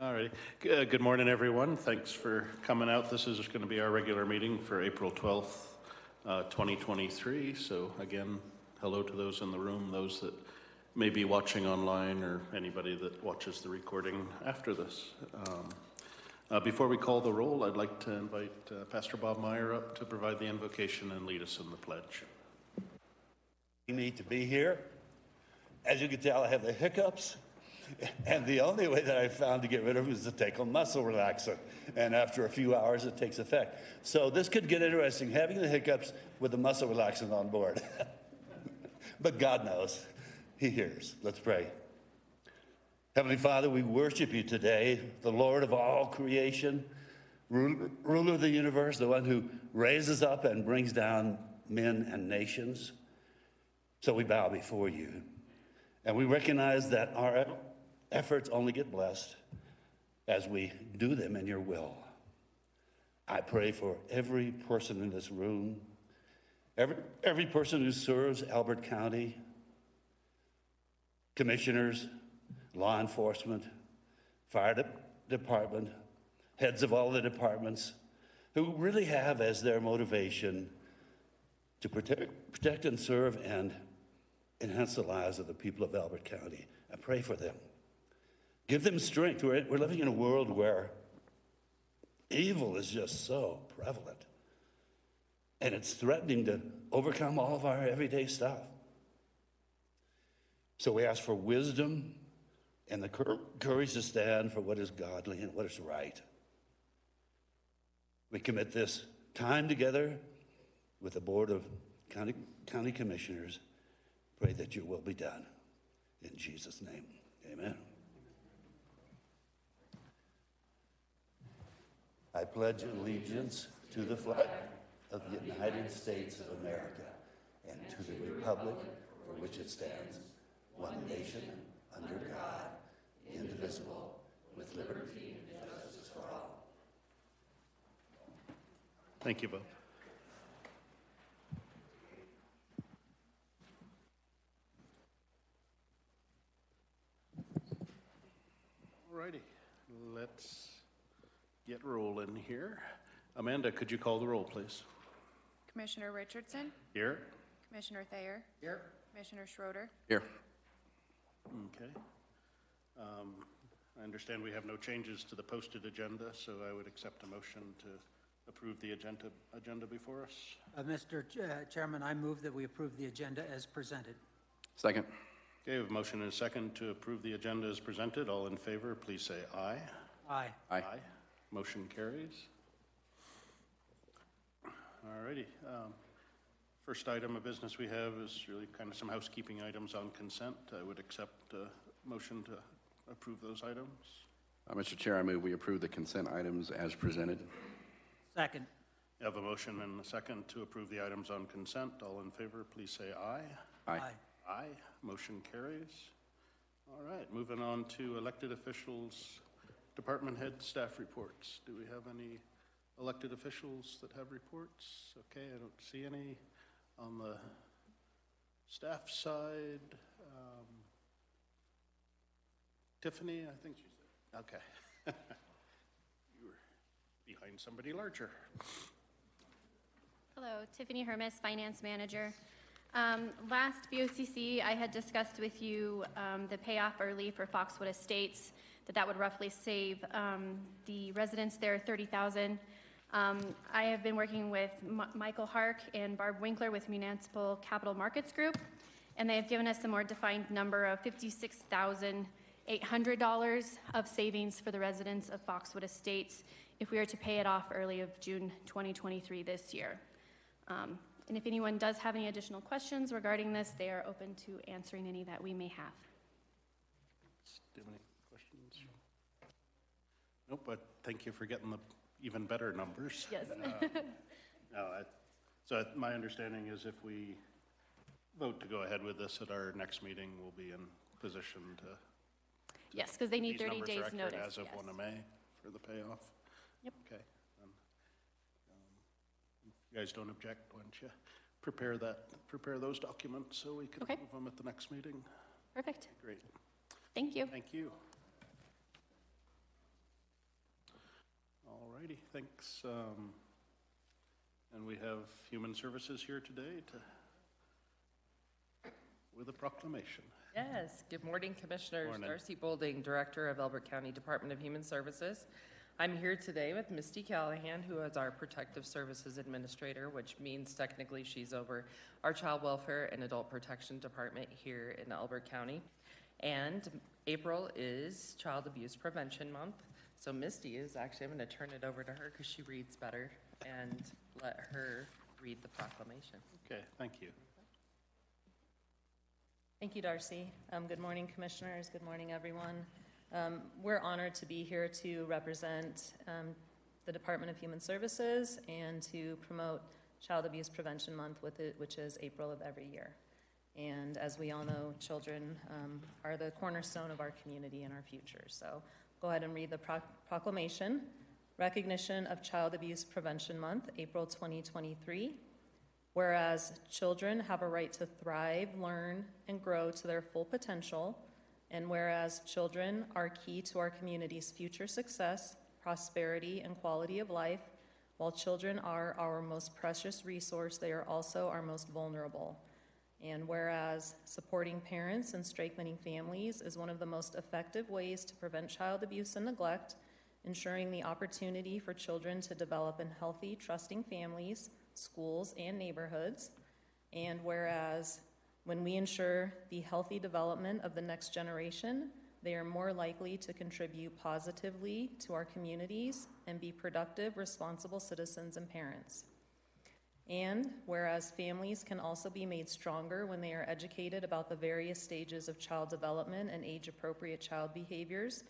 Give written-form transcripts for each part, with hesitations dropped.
All right. Good morning, everyone. Thanks for coming out. This is going to be our regular meeting for April 12th, 2023. So again, hello to those in the room, those that may be watching online, or anybody that watches the recording after this. Before we call the roll, I'd like to invite Pastor Bob Meyer up to provide the invocation and lead us in the pledge. You need to be here. As you can tell, I have the hiccups. And the only way that I found to get rid of it is to take a muscle relaxant. And after a few hours, it takes effect. So this could get interesting, having the hiccups with the muscle relaxant on board. But God knows. He hears. Let's pray. Heavenly Father, we worship you today, the Lord of all creation, ruler of the universe, the one who raises up and brings down men and nations. So we bow before you. And we recognize that our efforts only get blessed as we do them in your will. I pray for every person in this room, every person who serves Elbert County, commissioners, law enforcement, fire department, heads of all the departments, who really have as their motivation to protect and serve and enhance the lives of the people of Elbert County. I pray for them. Give them strength. We're living in a world where evil is just so prevalent. And it's threatening to overcome all of our everyday stuff. So we ask for wisdom and the courage to stand for what is godly and what is right. We commit this time together with the Board of County Commissioners. Pray that your will be done. In Jesus' name, amen. I pledge allegiance to the flag of the United States of America and to the republic for which it stands, one nation, under God, indivisible, with liberty and justice for all. Thank you, Bob. Alrighty, let's get rolling here. Amanda, could you call the roll, please? Commissioner Richardson? Here. Commissioner Thayer? Here. Commissioner Schroeder? Here. Okay. I understand we have no changes to the posted agenda, so I would accept a motion to approve the agenda before us. Mr. Chairman, I move that we approve the agenda as presented. Second. Okay, we have a motion and a second to approve the agenda as presented. All in favor, please say aye. Aye. Aye. Motion carries. All righty. First item of business we have is really kind of some housekeeping items on consent. I would accept a motion to approve those items. Mr. Chair, I move we approve the consent items as presented. Second. I have a motion and a second to approve the items on consent. All in favor, please say aye. Aye. Aye. Motion carries. All right, moving on to elected officials, department head staff reports. Do we have any elected officials that have reports? Okay, I don't see any. On the staff side, Tiffany, I think she's there. Okay. You were behind somebody larger. Hello, Tiffany Hermes, Finance Manager. Last BOCC, I had discussed with you the payoff early for Foxwood Estates, that would roughly save the residents there $30,000. I have been working with Michael Hark and Barb Winkler with Municipal Capital Markets Group, and they have given us a more defined number of $56,800 of savings for the residents of Foxwood Estates if we are to pay it off early of June 2023 this year. And if anyone does have any additional questions regarding this, they are open to answering any that we may have. Do you have any questions? Nope, but thank you for getting the even better numbers. Yes. So my understanding is if we vote to go ahead with this at our next meeting, we'll be in position to Yes, because they need 30 numbers days are accurate notice. as of Yes. 1 of May for the payoff. Yep. Okay. If you guys don't object, why don't you prepare those documents so we can Okay. move them at the next meeting. Perfect. Great. Thank you. Thank you. All righty, thanks. And we have Human Services here today with a proclamation. Yes, good morning, Commissioners. Morning. Darcy Bolding, Director of Elbert County Department of Human Services. I'm here today with Misty Callahan, who is our Protective Services Administrator, which means technically she's over our Child Welfare and Adult Protection Department here in Elbert County. And April is Child Abuse Prevention Month. So Misty is actually, I'm going to turn it over to her because she reads better, and let her read the proclamation. Okay, thank you. Thank you, Darcy. Good morning, Commissioners. Good morning, everyone. We're honored to be here to represent the Department of Human Services and to promote Child Abuse Prevention Month with it, which is April of every year. And as we all know, children are the cornerstone of our community and our future. So go ahead and read the proclamation. Recognition of Child Abuse Prevention Month, April 2023. Whereas children have a right to thrive, learn, and grow to their full potential, and whereas children are key to our community's future success, prosperity, and quality of life, while children are our most precious resource, they are also our most vulnerable. And whereas supporting parents and strengthening families is one of the most effective ways to prevent child abuse and neglect, ensuring the opportunity for children to develop in healthy, trusting families, schools, and neighborhoods. And whereas when we ensure the healthy development of the next generation, they are more likely to contribute positively to our communities and be productive, responsible citizens and parents. And whereas families can also be made stronger when they are educated about the various stages of child development and age-appropriate child behaviors,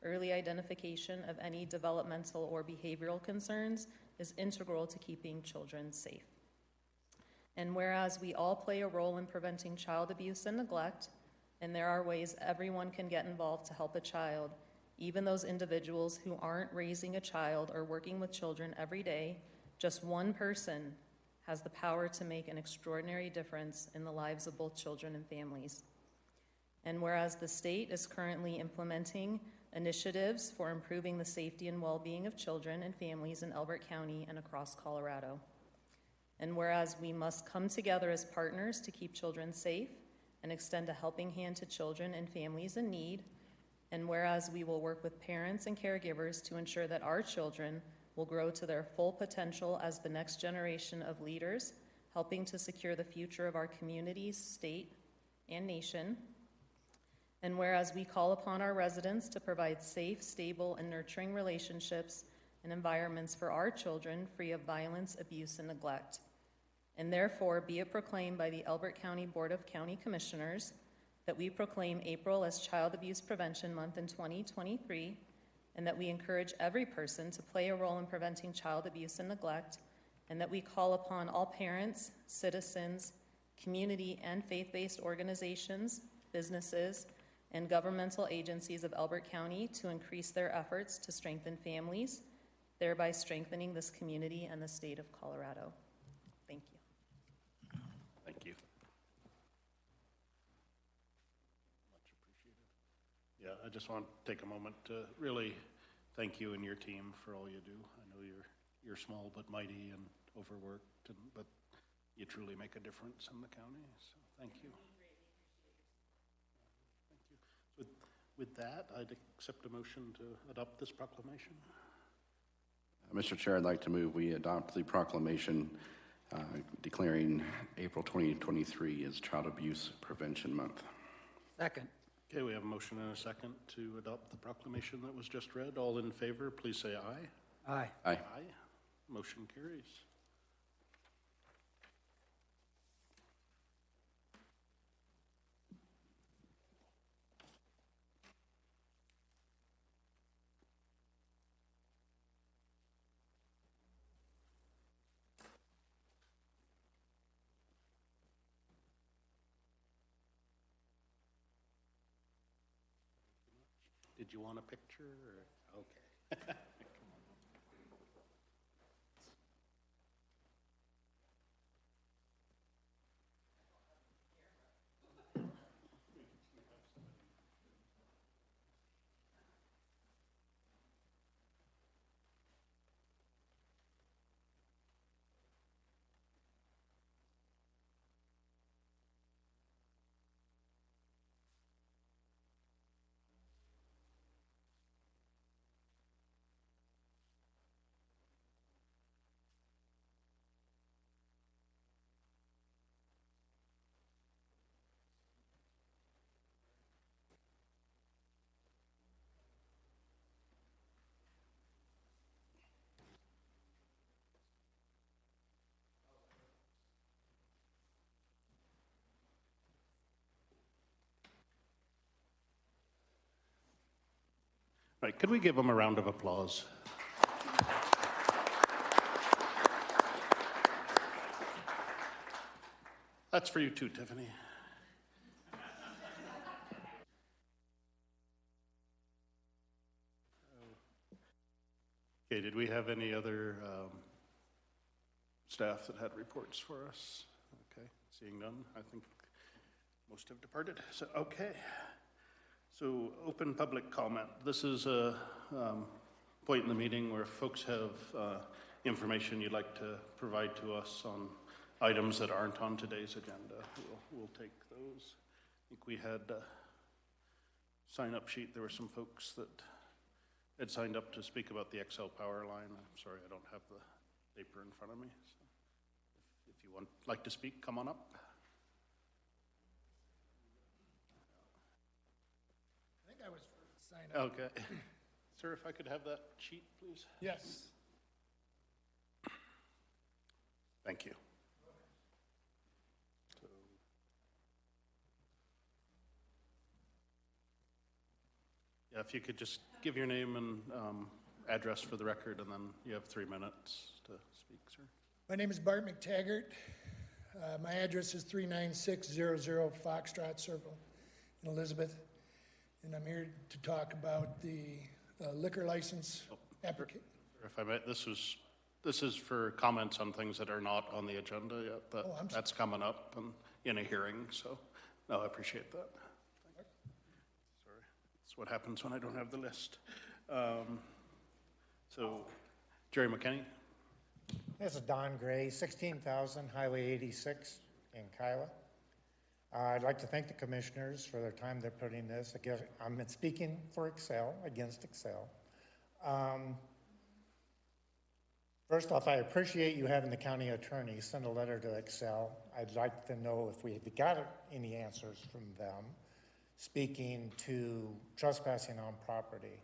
early identification of any developmental or behavioral concerns is integral to keeping children safe. And whereas we all play a role in preventing child abuse and neglect, and there are ways everyone can get involved to help a child, even those individuals who aren't raising a child or working with children every day, just one person has the power to make an extraordinary difference in the lives of both children and families. And whereas the state is currently implementing initiatives for improving the safety and well-being of children and families in Elbert County and across Colorado. And whereas we must come together as partners to keep children safe and extend a helping hand to children and families in need, and whereas we will work with parents and caregivers to ensure that our children will grow to their full potential as the next generation of leaders, helping to secure the future of our communities, state, and nation. And whereas we call upon our residents to provide safe, stable, and nurturing relationships and environments for our children free of violence, abuse, and neglect. And therefore, be it proclaimed by the Elbert County Board of County Commissioners that we proclaim April as Child Abuse Prevention Month in 2023, and that we encourage every person to play a role in preventing child abuse and neglect, and that we call upon all parents, citizens, community and faith-based organizations, businesses, and governmental agencies of Elbert County to increase their efforts to strengthen families, thereby strengthening this community and the state of Colorado. Thank you. Thank you. Much appreciated. Yeah, I just want to take a moment to really thank you and your team for all you do. I know you're small but mighty and overworked, but you truly make a difference in the county, so thank you. Thank you. With that, I'd accept a motion to adopt this proclamation. Mr. Chair, I'd like to move we adopt the proclamation declaring April 2023 as Child Abuse Prevention Month. Second. Okay, we have a motion and a second to adopt the proclamation that was just read. All in favor, please say aye. Aye. Aye. Aye. Motion carries. Did you want a picture? Or? Okay. Right, could we give them a round of applause? That's for you too, Tiffany. Okay, did we have any other staff that had reports for us? Okay, seeing none, I think most have departed. So, okay. So, open public comment. This is a point in the meeting where folks have information you'd like to provide to us on items that aren't on today's agenda. We'll take those. I think we had a sign-up sheet. There were some folks that had signed up to speak about the XL power line. I'm sorry, I don't have the paper in front of me. So if you like to speak, come on up. I think I was first to sign up. Okay. Sir, if I could have that sheet, please. Yes. Thank you. So, yeah, if you could just give your name and address for the record, and then you have 3 minutes to speak, sir. My name is Bart McTaggart. My address is 39600 Foxtrot Circle in Elizabeth. And I'm here to talk about the liquor license application. If I may, this is for comments on things that are not on the agenda yet. That's coming up and in a hearing, so no, I appreciate that. Sorry, that's what happens when I don't have the list. So, Jerry McKinney. This is Don Gray, 16,000 Highway 86 in Kiowa. I'd like to thank the commissioners for their time they're putting this. Again, I'm speaking for Excel, against Excel. First off, I appreciate you having the county attorney send a letter to Excel. I'd like to know if we got any answers from them speaking to trespassing on property.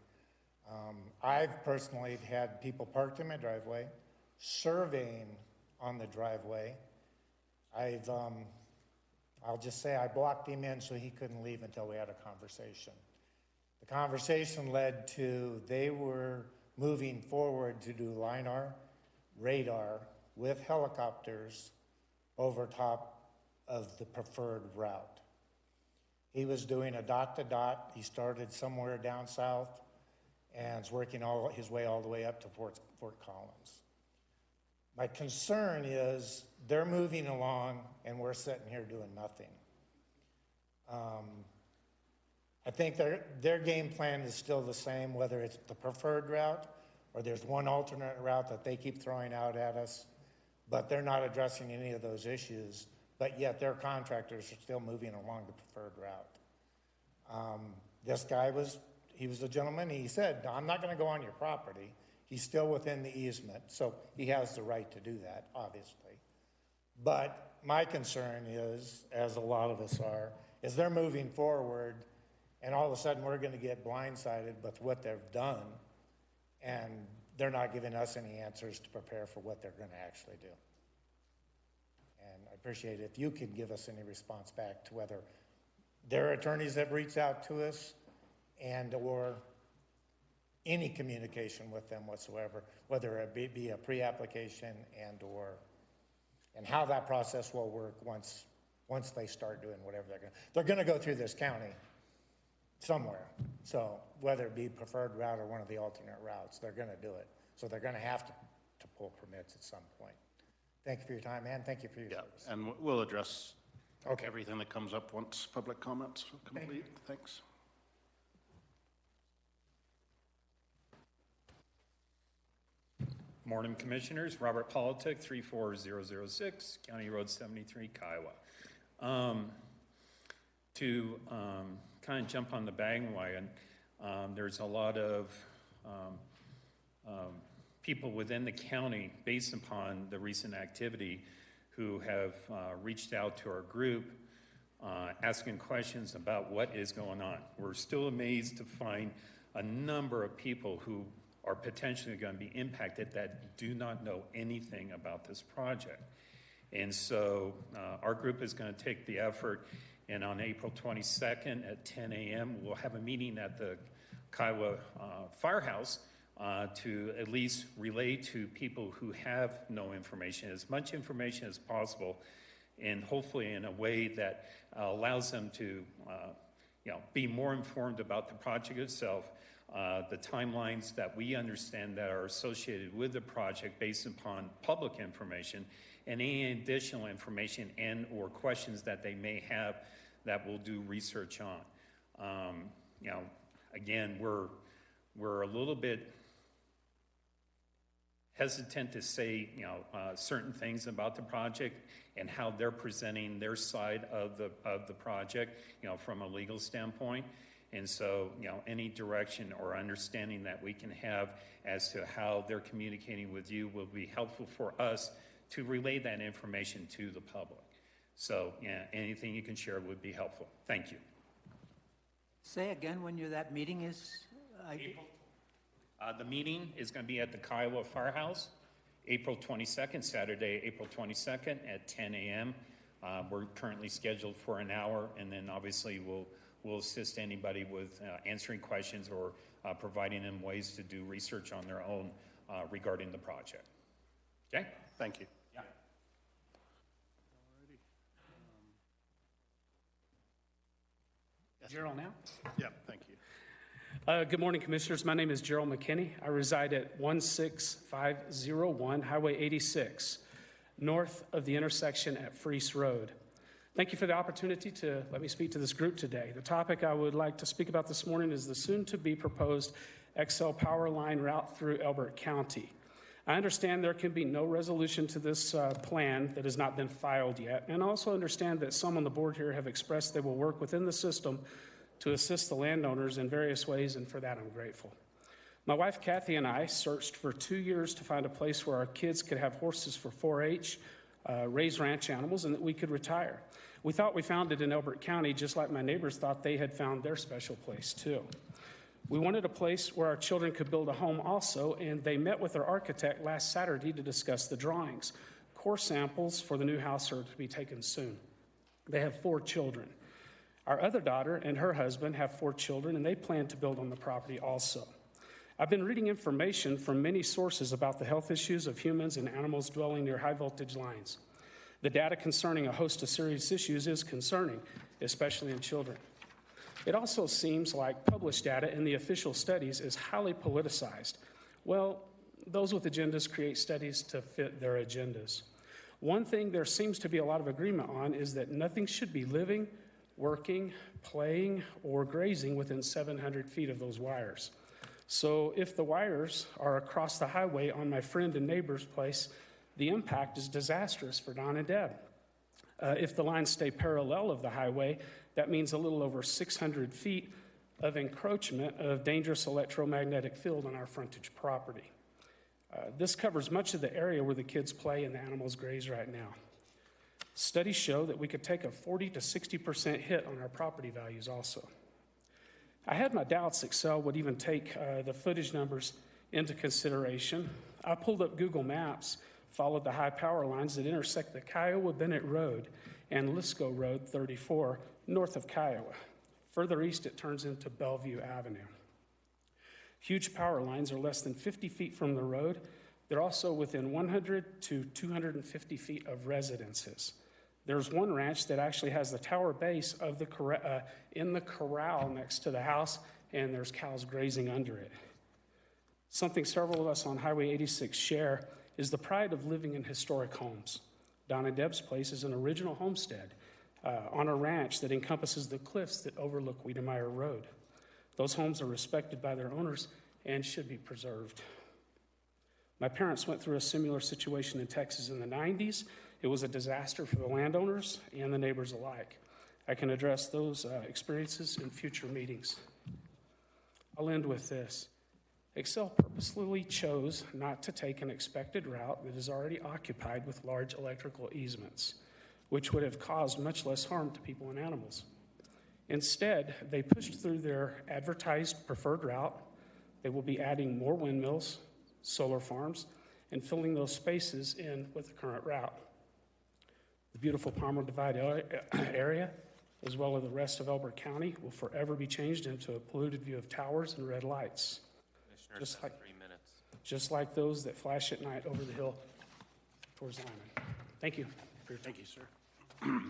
I've personally had people parked in my driveway, surveying on the driveway. I'll just say I blocked him in so he couldn't leave until we had a conversation. The conversation led to they were moving forward to do LiDAR, radar with helicopters over top of the preferred route. He was doing a dot-to-dot. He started somewhere down south and is working his way all the way up to Fort Collins. My concern is they're moving along and we're sitting here doing nothing. I think their game plan is still the same, whether it's the preferred route or there's one alternate route that they keep throwing out at us, but they're not addressing any of those issues, but yet their contractors are still moving along the preferred route. This guy he was a gentleman. He said, I'm not going to go on your property. He's still within the easement, so he has the right to do that, obviously. But my concern is, as a lot of us are, is they're moving forward, and all of a sudden we're going to get blindsided with what they've done, and they're not giving us any answers to prepare for what they're going to actually do. And I appreciate it if you can give us any response back to whether their attorneys have reached out to us and or any communication with them whatsoever, whether it be a pre-application and how that process will work once they start doing whatever they're going to go through this county somewhere. So whether it be preferred route or one of the alternate routes, they're going to do it. So they're going to have to pull permits at some point. Thank you for your time, and thank you for your service. And we'll address everything that comes up once public comments are complete. Thanks. Morning, Commissioners. Robert Politic, 34006, County Road 73, Kiowa. To kind of jump on the bandwagon, there's a lot of people within the county, based upon the recent activity, who have reached out to our group asking questions about what is going on. We're still amazed to find a number of people who are potentially going to be impacted that do not know anything about this project. And so our group is going to take the effort, and on April 22nd at 10 a.m., we'll have a meeting at the Kiowa Firehouse to at least relay to people who have no information, as much information as possible, and hopefully in a way that allows them to be more informed about the project itself, the timelines that we understand that are associated with the project based upon public information, and any additional information and or questions that they may have that we'll do research on. Again, we're a little bit hesitant to say, certain things about the project and how they're presenting their side of the project, from a legal standpoint. And so, any direction or understanding that we can have as to how they're communicating with you will be helpful for us to relay that information to the public. So, anything you can share would be helpful. Thank you. Say again when that meeting is? April. The meeting is going to be at the Kiowa Firehouse, April 22nd, Saturday, April 22nd at 10 a.m. We're currently scheduled for an hour, and then obviously we'll assist anybody with answering questions or providing them ways to do research on their own regarding the project. Okay? Thank you. Yeah. Gerald now? Yeah, thank you. Good morning, Commissioners. My name is Gerald McKinney. I reside at 16501 Highway 86, north of the intersection at Freese Road. Thank you for the opportunity to let me speak to this group today. The topic I would like to speak about this morning is the soon-to-be proposed XL power line route through Elbert County. I understand there can be no resolution to this plan that has not been filed yet, and I also understand that some on the board here have expressed they will work within the system to assist the landowners in various ways, and for that I'm grateful. My wife Kathy and I searched for 2 years to find a place where our kids could have horses for 4-H, raise ranch animals, and that we could retire. We thought we found it in Elbert County, just like my neighbors thought they had found their special place too. We wanted a place where our children could build a home also, and they met with their architect last Saturday to discuss the drawings. Core samples for the new house are to be taken soon. They have 4 children. Our other daughter and her husband have 4 children, and they plan to build on the property also. I've been reading information from many sources about the health issues of humans and animals dwelling near high-voltage lines. The data concerning a host of serious issues is concerning, especially in children. It also seems like published data in the official studies is highly politicized. Well, those with agendas create studies to fit their agendas. One thing there seems to be a lot of agreement on is that nothing should be living, working, playing, or grazing within 700 feet of those wires. So if the wires are across the highway on my friend and neighbor's place, the impact is disastrous for Don and Deb. If the lines stay parallel of the highway, that means a little over 600 feet of encroachment of dangerous electromagnetic field on our frontage property. This covers much of the area where the kids play and the animals graze right now. Studies show that we could take a 40 to 60% hit on our property values also. I had my doubts Excel would even take the footage numbers into consideration. I pulled up Google Maps, followed the high power lines that intersect the Kiowa Bennett Road and Lisco Road 34 north of Kiowa. Further east, it turns into Bellevue Avenue. Huge power lines are less than 50 feet from the road. They're also within 100 to 250 feet of residences. There's one ranch that actually has the tower base of in the corral next to the house, and there's cows grazing under it. Something several of us on Highway 86 share is the pride of living in historic homes. Don and Deb's place is an original homestead on a ranch that encompasses the cliffs that overlook Wiedemeyer Road. Those homes are respected by their owners and should be preserved. My parents went through a similar situation in Texas in the 90s. It was a disaster for the landowners and the neighbors alike. I can address those experiences in future meetings. I'll end with this. Excel purposely chose not to take an expected route that is already occupied with large electrical easements, which would have caused much less harm to people and animals. Instead, they pushed through their advertised preferred route. They will be adding more windmills, solar farms, and filling those spaces in with the current route. The beautiful Palmer Divide area as well as the rest of Elbert County, will forever be changed into a polluted view of towers and red lights, Commissioners have 3 minutes. just like those that flash at night over the hill towards Lyman. Thank you. Thank you, sir. Okay.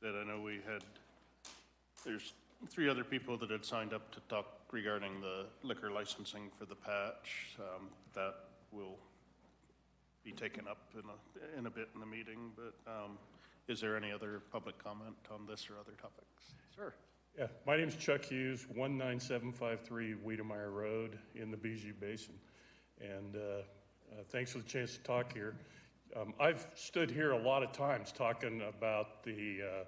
That I know there's 3 other people that had signed up to talk regarding the liquor licensing for the patch. That will be taken up in a bit in the meeting, but is there any other public comment on this or other topics? Sir. Yeah, my name's Chuck Hughes, 19753 Wiedemeyer Road in the Bijou Basin. And thanks for the chance to talk here. I've stood here a lot of times talking about the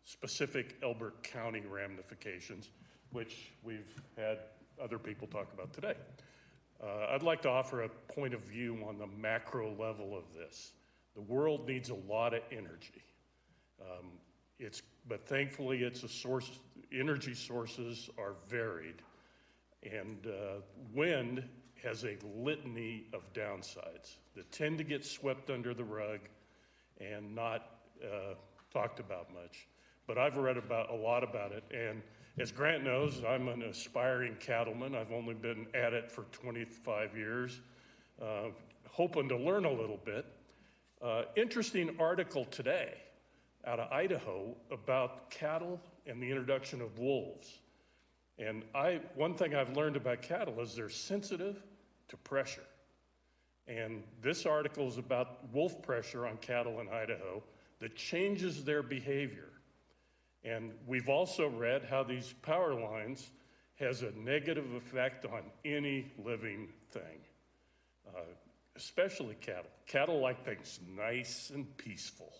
specific Elbert County ramifications, which we've had other people talk about today. I'd like to offer a point of view on the macro level of this. The world needs a lot of energy. But thankfully energy sources are varied. And wind has a litany of downsides that tend to get swept under the rug and not talked about much. But I've read a lot about it, and as Grant knows, I'm an aspiring cattleman. I've only been at it for 25 years, hoping to learn a little bit. Interesting article today out of Idaho about cattle and the introduction of wolves. And one thing I've learned about cattle is they're sensitive to pressure. And this article is about wolf pressure on cattle in Idaho that changes their behavior. And we've also read how these power lines has a negative effect on any living thing, especially cattle. Cattle like things nice and peaceful,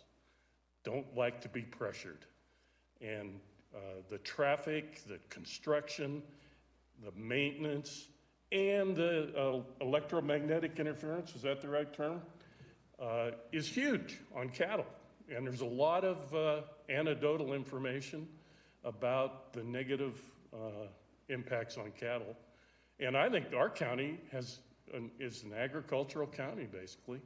don't like to be pressured. And the traffic, the construction, the maintenance, and the electromagnetic interference, is that the right term, is huge on cattle. And there's a lot of anecdotal information about the negative impacts on cattle. And I think our county is an agricultural county, basically.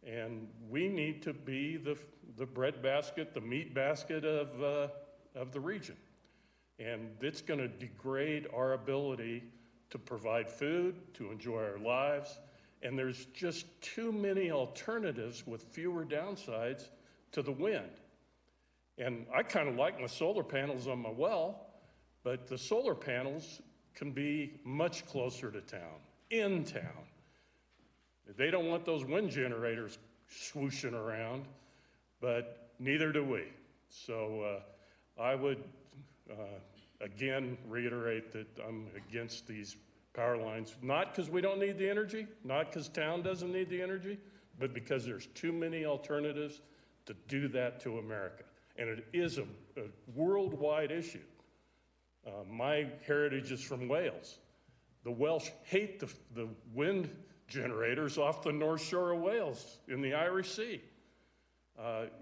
And we need to be the bread basket, the meat basket of the region. And it's going to degrade our ability to provide food, to enjoy our lives. And there's just too many alternatives with fewer downsides to the wind. And I kind of like my solar panels on my well, but the solar panels can be much closer to town, in town. They don't want those wind generators swooshing around, but neither do we. So I would, again, reiterate that I'm against these power lines, not because we don't need the energy, not because town doesn't need the energy, but because there's too many alternatives to do that to America. And it is a worldwide issue. My heritage is from Wales. The Welsh hate the wind generators off the North Shore of Wales in the Irish Sea.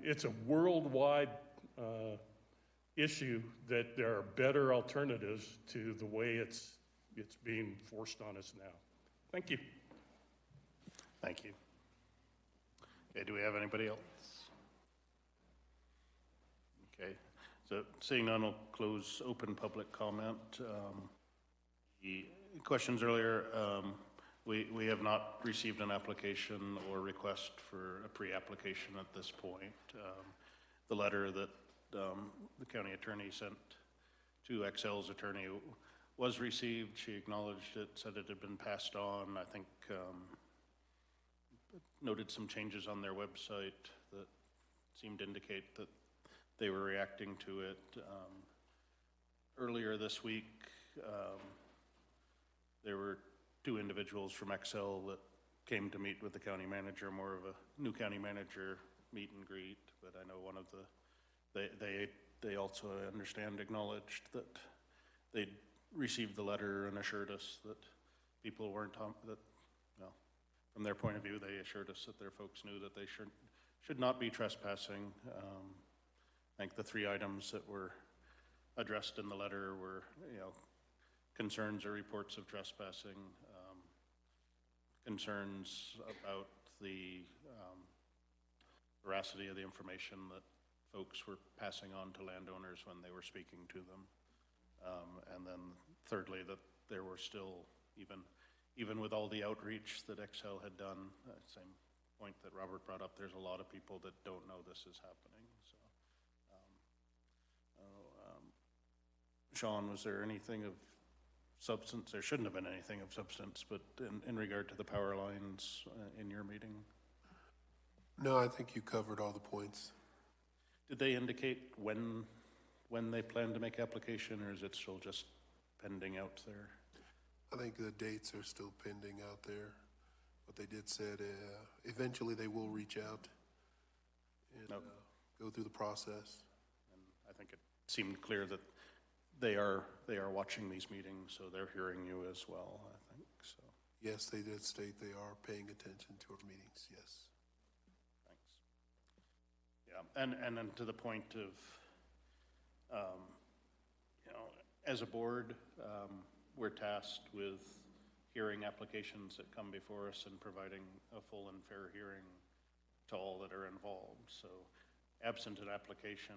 It's a worldwide issue that there are better alternatives to the way it's being forced on us now. Thank you. Thank you. Okay, do we have anybody else? Okay, so seeing none, I'll close open public comment. The questions earlier, we have not received an application or request for a pre-application at this point. The letter that the county attorney sent to XL's attorney was received. She acknowledged it, said it had been passed on. I think noted some changes on their website that seemed to indicate that they were reacting to it. Earlier this week, there were 2 individuals from XL that came to meet with the county manager, more of a new county manager meet and greet, but I know one of they also acknowledged that they'd received the letter and assured us that people weren't, from their point of view, they assured us that their folks knew that they should not be trespassing. I think the 3 items that were addressed in the letter were, concerns or reports of trespassing, concerns about the veracity of the information that folks were passing on to landowners when they were speaking to them. And then thirdly, that there were still, even with all the outreach that Excel had done, same point that Robert brought up, there's a lot of people that don't know this is happening. So, Sean, was there anything of substance? There shouldn't have been anything of substance, but in regard to the power lines in your meeting? No, I think you covered all the points. Did they indicate when they plan to make application, or is it still just pending out there? I think the dates are still pending out there. What they did said, eventually they will reach out and go through the process. And I think it seemed clear that they are watching these meetings, so they're hearing you as well, I think, so. Yes, they did state they are paying attention to our meetings, yes. Thanks. Yeah, and then to the point of, as a board, we're tasked with hearing applications that come before us and providing a full and fair hearing to all that are involved. So absent an application,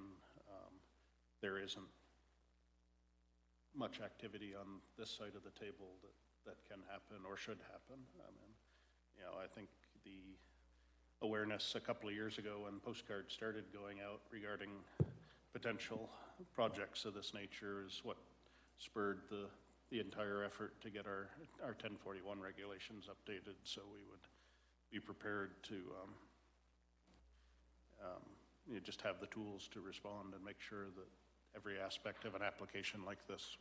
there isn't much activity on this side of the table that can happen or should happen. I mean, I think the awareness a couple of years ago when postcards started going out regarding potential projects of this nature is what spurred the entire effort to get our 1041 regulations updated, so we would be prepared to just have the tools to respond and make sure that every aspect of an application like this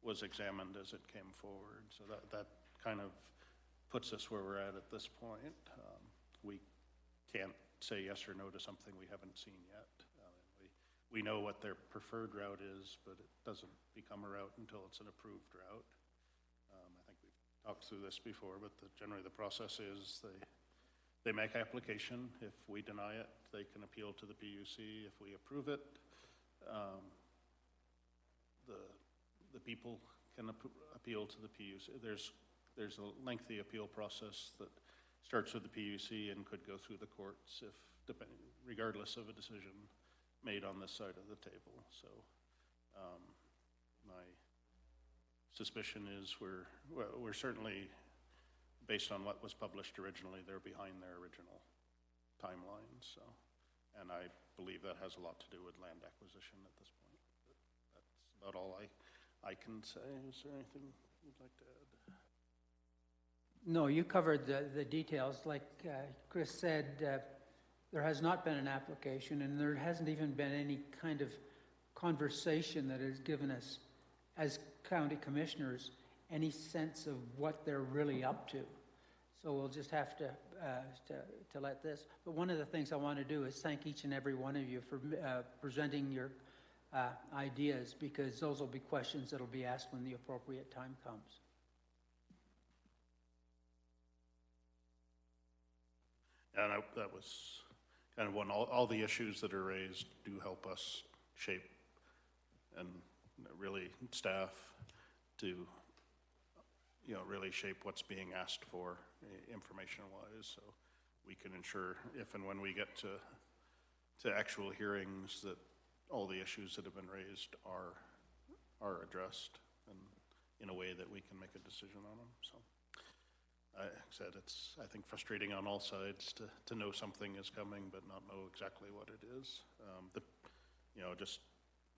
was examined as it came forward. So that kind of puts us where we're at this point. We can't say yes or no to something we haven't seen yet. We know what their preferred route is, but it doesn't become a route until it's an approved route. I think we've talked through this before, but generally the process is they make application. If we deny it, they can appeal to the PUC. If we approve it, the people can appeal to the PUC. There's a lengthy appeal process that starts with the PUC and could go through the courts regardless of a decision made on this side of the table. So my suspicion is we're certainly, based on what was published originally, they're behind their original timelines. So, and I believe that has a lot to do with land acquisition at this point. But that's about all I can say. Is there anything you'd like to add? No, you covered the details. Like Chris said, there has not been an application, and there hasn't even been any kind of conversation that has given us, as county commissioners, any sense of what they're really up to. So we'll just have to let this. But one of the things I want to do is thank each and every one of you for presenting your ideas, because those will be questions that will be asked when the appropriate time comes. And that was kind of one, all the issues that are raised do help us shape and really staff to, really shape what's being asked for information-wise, so we can ensure if and when we get to actual hearings that all the issues that have been raised are addressed and in a way that we can make a decision on them. So I said it's, I think, frustrating on all sides to know something is coming but not know exactly what it is. Just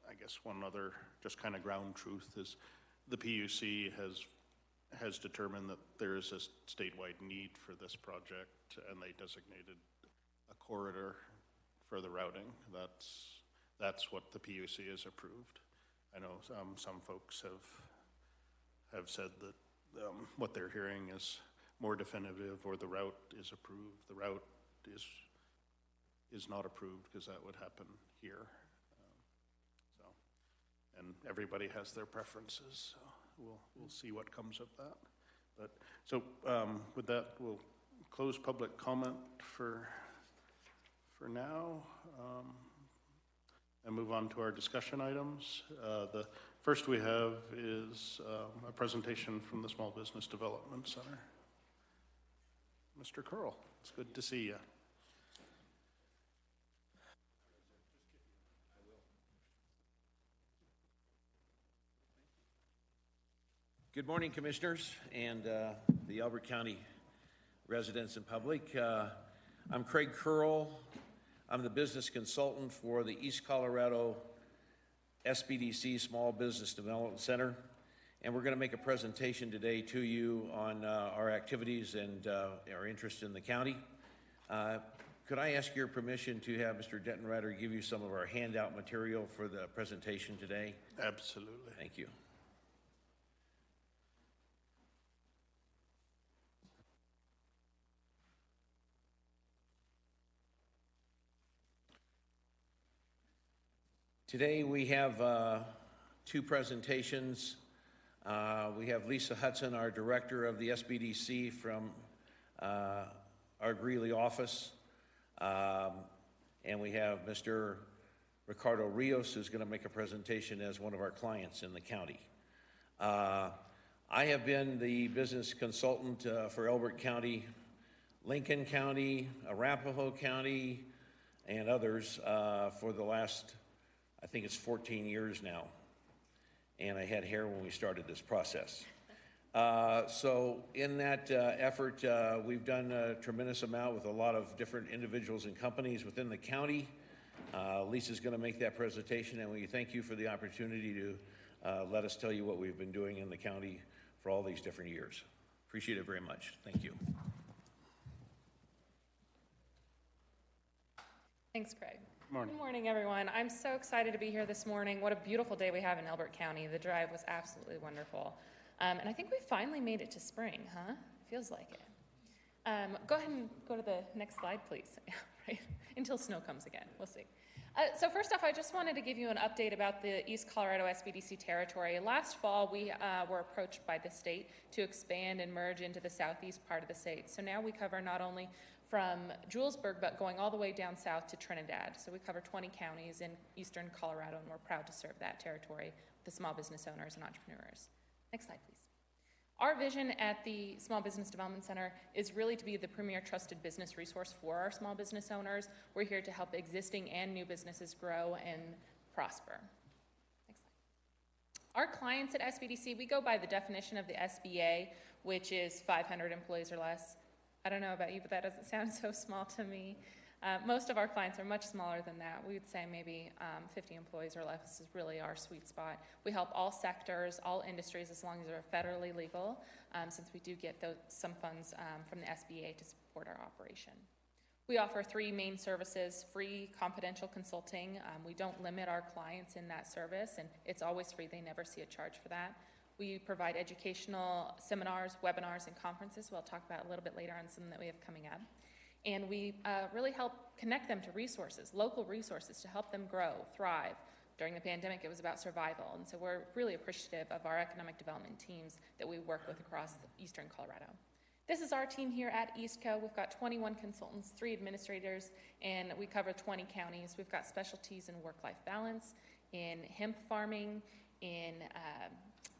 I guess one other just kind of ground truth is the PUC has determined that there is a statewide need for this project, and they designated a corridor for the routing. That's what the PUC has approved. I know some folks have said that what they're hearing is more definitive, or the route is approved. The route is not approved because that would happen here. And everybody has their preferences, so we'll see what comes of that. But so with that, we'll close public comment for now, and move on to our discussion items. The first we have is a presentation from the Small Business Development Center. Mr. Curl, it's good to see you. Good morning, Commissioners and the Elbert County residents and public. I'm Craig Curl. I'm the business consultant for the East Colorado SBDC Small Business Development Center, and we're going to make a presentation today to you on our activities and our interest in the county. Could I ask your permission to have Mr. Dettenreiter give you some of our handout material for the presentation today? Absolutely. Thank you. Today we have two presentations. We have Lisa Hudson, our director of the SBDC from our Greeley office. And we have Mr. Ricardo Rios, who's going to make a presentation as one of our clients in the county. I have been the business consultant for Elbert County, Lincoln County, Arapahoe County, and others for the last, I think it's 14 years now. And I had hair when we started this process. So in that effort, we've done a tremendous amount with a lot of different individuals and companies within the county. Lisa's going to make that presentation, and we thank you for the opportunity to let us tell you what we've been doing in the county for all these different years. Appreciate it very much. Thank you. Thanks, Craig. Morning. Good morning, everyone. I'm so excited to be here this morning. What a beautiful day we have in Elbert County. The drive was absolutely wonderful. And I think we finally made it to spring, huh? Feels like it. Go ahead and go to the next slide, please. Right? Until snow comes again. We'll see. So first off, I just wanted to give you an update about the East Colorado SBDC territory. Last fall, we were approached by the state to expand and merge into the southeast part of the state. So now we cover not only from Julesburg, but going all the way down south to Trinidad. So we cover 20 counties in eastern Colorado, and we're proud to serve that territory, the small business owners and entrepreneurs. Next slide, please. Our vision at the Small Business Development Center is really to be the premier trusted business resource for our small business owners. We're here to help existing and new businesses grow and prosper. Next slide. Our clients at SBDC, we go by the definition of the SBA, which is 500 employees or less. I don't know about you, but that doesn't sound so small to me. Most of our clients are much smaller than that. We would say maybe 50 employees or less is really our sweet spot. We help all sectors, all industries, as long as they're federally legal, since we do get some funds from the SBA to support our operation. We offer 3 main services: free confidential consulting. We don't limit our clients in that service, and it's always free. They never see a charge for that. We provide educational seminars, webinars, and conferences. We'll talk about a little bit later on some that we have coming up. And we really help connect them to resources, local resources, to help them grow, thrive. During the pandemic, it was about survival, and so we're really appreciative of our economic development teams that we work with across eastern Colorado. This is our team here at EastCo. We've got 21 consultants, 3 administrators, and we cover 20 counties. We've got specialties in work-life balance, in hemp farming, in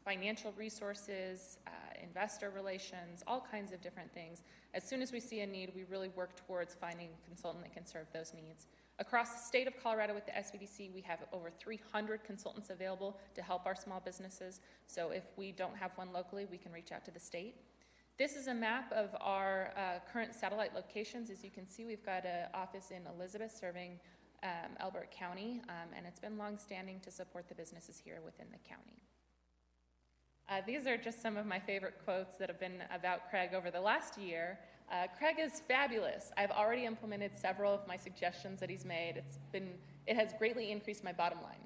financial resources, investor relations, all kinds of different things. As soon as we see a need, we really work towards finding a consultant that can serve those needs. Across the state of Colorado with the SBDC, we have over 300 consultants available to help our small businesses. So if we don't have one locally, we can reach out to the state. This is a map of our current satellite locations. As you can see, we've got an office in Elizabeth serving Elbert County, and it's been long-standing to support the businesses here within the county. These are just some of my favorite quotes that have been about Craig over the last year. Craig is fabulous. I've already implemented several of my suggestions that he's made. It has greatly increased my bottom line.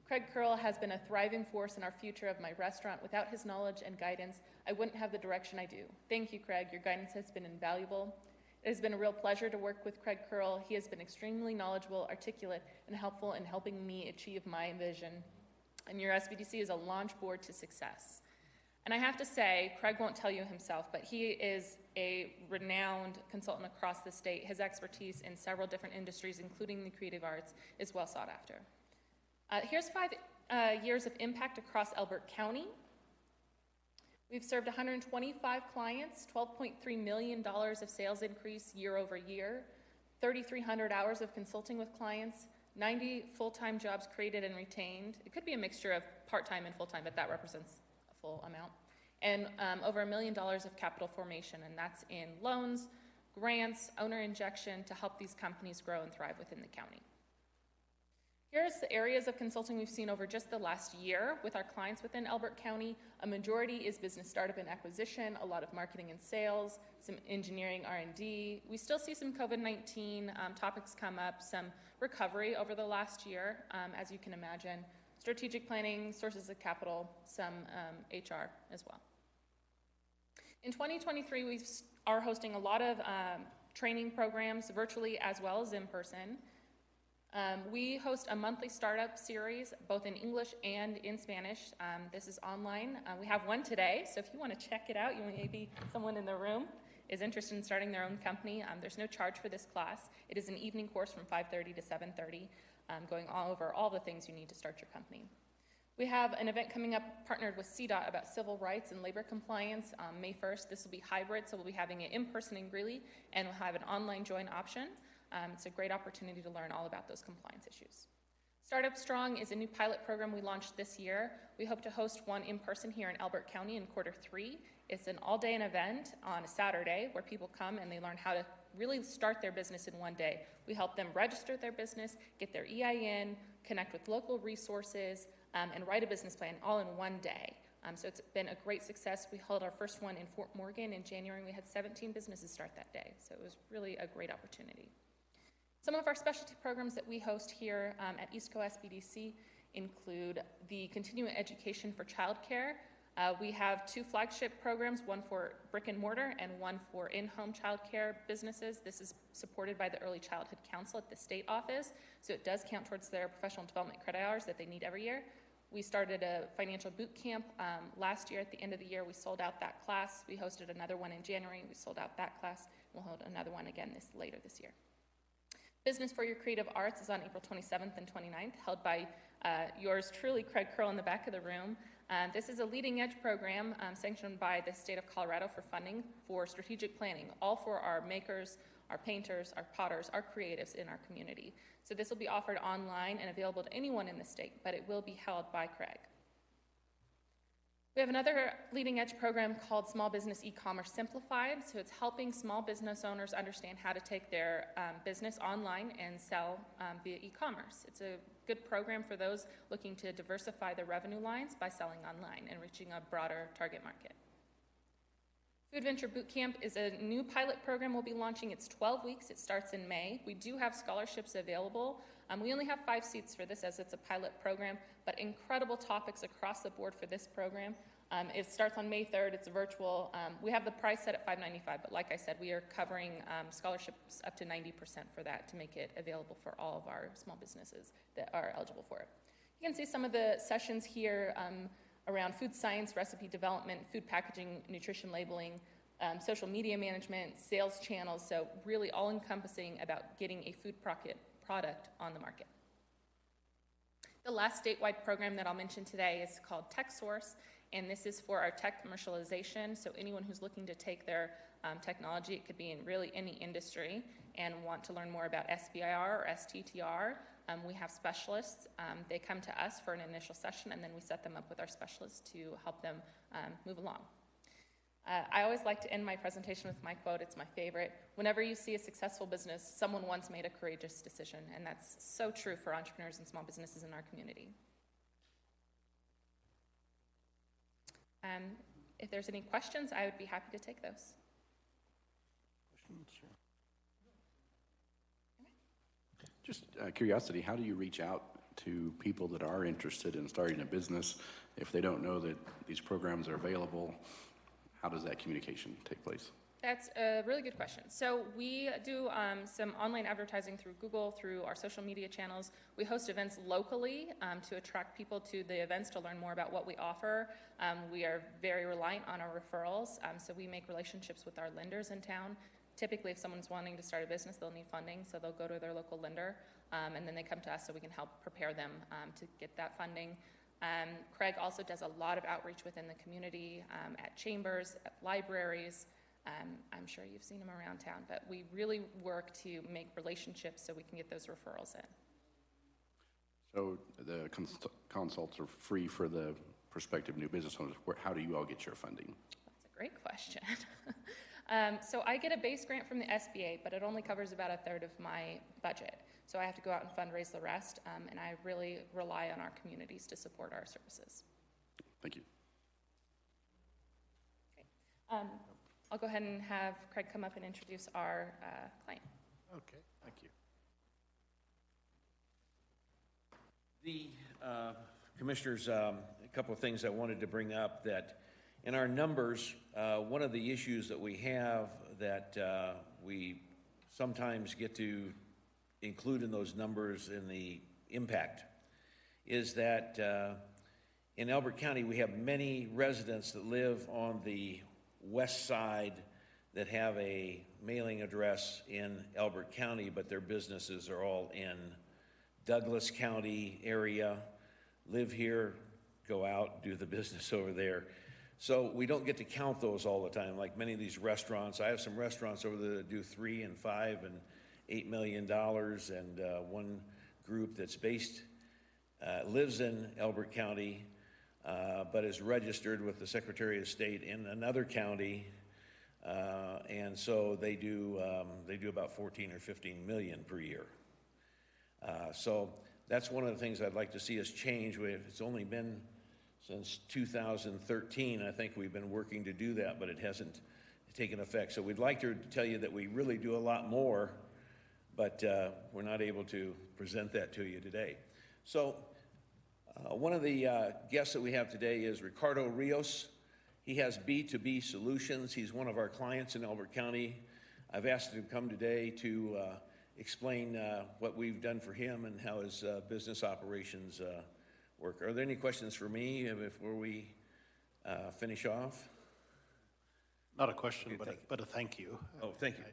Craig Curl has been a thriving force in our future of my restaurant. Without his knowledge and guidance, I wouldn't have the direction I do. Thank you, Craig. Your guidance has been invaluable. It has been a real pleasure to work with Craig Curl. He has been extremely knowledgeable, articulate, and helpful in helping me achieve my vision. And your SBDC is a launch board to success. And I have to say, Craig won't tell you himself, but he is a renowned consultant across the state. His expertise in several different industries, including the creative arts, is well sought after. Here's 5 years of impact across Elbert County. We've served 125 clients, $12.3 million of sales increase year over year, 3,300 hours of consulting with clients, 90 full-time jobs created and retained. It could be a mixture of part-time and full-time, but that represents a full amount. and over $1 million of capital formation, and that's in loans, grants, owner injection to help these companies grow and thrive within the county. Here's the areas of consulting we've seen over just the last year with our clients within Elbert County. A majority is business startup and acquisition, a lot of marketing and sales, some engineering R&D. We still see some COVID-19 topics come up, some recovery over the last year, as you can imagine, strategic planning, sources of capital, some HR as well. In 2023, we are hosting a lot of training programs virtually as well as in person. We host a monthly startup series, both in English and in Spanish. This is online. We have one today, so if you want to check it out, maybe someone in the room is interested in starting their own company. There's no charge for this class. It is an evening course from 5:30 to 7:30, going all over all the things you need to start your company. We have an event coming up partnered with CDOT about civil rights and labor compliance on May 1st. This will be hybrid, so we'll be having it in person in Greeley, and we'll have an online join option. It's a great opportunity to learn all about those compliance issues. Startup Strong is a new pilot program we launched this year. We hope to host one in person here in Elbert County in Q3. It's an all-day event on a Saturday where people come and they learn how to really start their business in one day. We help them register their business, get their EIN, connect with local resources, and write a business plan all in one day. So it's been a great success. We held our first one in Fort Morgan in January, and we had 17 businesses start that day. So it was really a great opportunity. Some of our specialty programs that we host here at East Coast SBDC include the continuing education for childcare. We have 2 flagship programs, one for brick and mortar and one for in-home childcare businesses. This is supported by the Early Childhood Council at the state office, so it does count towards their professional development credit hours that they need every year. We started a financial boot camp last year. At the end of the year, we sold out that class. We hosted another one in January. We sold out that class. We'll hold another one again later this year. Business for Your Creative Arts is on April 27th and 29th, held by yours truly, Craig Curl, in the back of the room. This is a leading edge program sanctioned by the state of Colorado for funding for strategic planning, all for our makers, our painters, our potters, our creatives in our community. So this will be offered online and available to anyone in the state, but it will be held by Craig. We have another leading edge program called Small Business E-Commerce Simplified. So it's helping small business owners understand how to take their business online and sell via e-commerce. It's a good program for those looking to diversify their revenue lines by selling online and reaching a broader target market. Food Venture Bootcamp is a new pilot program we'll be launching. It's 12 weeks. It starts in May. We do have scholarships available. We only have 5 seats for this as it's a pilot program, but incredible topics across the board for this program. It starts on May 3rd. It's virtual. We have the price set at $595, but like I said, we are covering scholarships up to 90% for that to make it available for all of our small businesses that are eligible for it. You can see some of the sessions here around food science, recipe development, food packaging, nutrition labeling, social media management, sales channels, so really all-encompassing about getting a food product on the market. The last statewide program that I'll mention today is called TechSource, and this is for our tech commercialization. So anyone who's looking to take their technology, it could be in really any industry, and want to learn more about SBIR or STTR, we have specialists. They come to us for an initial session, and then we set them up with our specialists to help them move along. I always like to end my presentation with my quote. It's my favorite. Whenever you see a successful business, someone once made a courageous decision, and that's so true for entrepreneurs and small businesses in our community. If there's any questions, I would be happy to take those. Just curiosity, how do you reach out to people that are interested in starting a business if they don't know that these programs are available? How does that communication take place? That's a really good question. So we do some online advertising through Google, through our social media channels. We host events locally to attract people to the events to learn more about what we offer. We are very reliant on our referrals, so we make relationships with our lenders in town. Typically, if someone's wanting to start a business, they'll need funding, so they'll go to their local lender, and then they come to us so we can help prepare them to get that funding. Craig also does a lot of outreach within the community, at chambers, at libraries. I'm sure you've seen him around town, but we really work to make relationships so we can get those referrals in. So the consults are free for the prospective new business owners, how do you all get your funding? That's a great question. So I get a base grant from the SBA, but it only covers about a third of my budget. So I have to go out and fundraise the rest, and I really rely on our communities to support our services. Thank you. Okay. I'll go ahead and have Craig come up and introduce our client. Okay, thank you. The commissioners, a couple of things I wanted to bring up that in our numbers, one of the issues that we have that we sometimes get to include in those numbers in the impact is that in Elbert County, we have many residents that live on the west side that have a mailing address in Elbert County, but their businesses are all in Douglas County area, live here, go out, do the business over there. So we don't get to count those all the time, like many of these restaurants. I have some restaurants over there that do $3 and $5 and $8 million, and one group that's based, lives in Elbert County, but is registered with the Secretary of State in another county, and so they do about 14 or 15 million per year. So that's one of the things I'd like to see us change. It's only been since 2013, I think we've been working to do that, but it hasn't taken effect. So we'd like to tell you that we really do a lot more, but we're not able to present that to you today. So one of the guests that we have today is Ricardo Rios. He has B2B Solutions. He's one of our clients in Elbert County. I've asked him to come today to explain what we've done for him and how his business operations work. Are there any questions for me before we finish off? Not a question, Okay, but a thank you. Oh, thank you.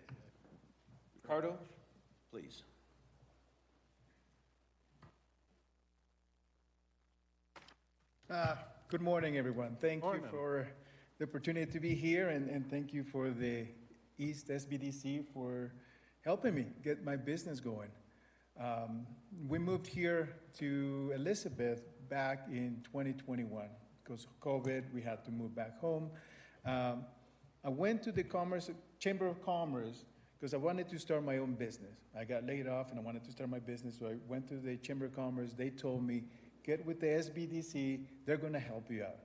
Ricardo, please. Good morning, everyone. Thank Morning. you for the opportunity to be here, and thank you for the East SBDC for helping me get my business going. We moved here to Elizabeth back in 2021. Because of COVID, we had to move back home. I went to the Chamber of Commerce because I wanted to start my own business. I got laid off and I wanted to start my business, so I went to the Chamber of Commerce. They told me, get with the SBDC, they're going to help you out.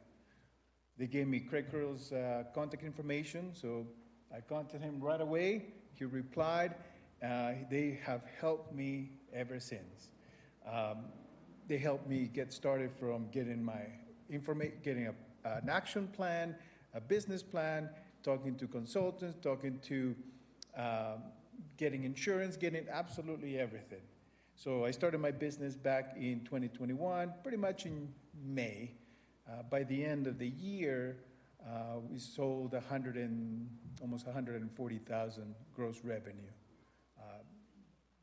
They gave me Craig Curl's contact information, so I contacted him right away. He replied. They have helped me ever since. They helped me get started from getting my getting an action plan, a business plan, talking to consultants, talking to getting insurance, getting absolutely everything. So I started my business back in 2021, pretty much in May. By the end of the year, we sold almost 140,000 gross revenue.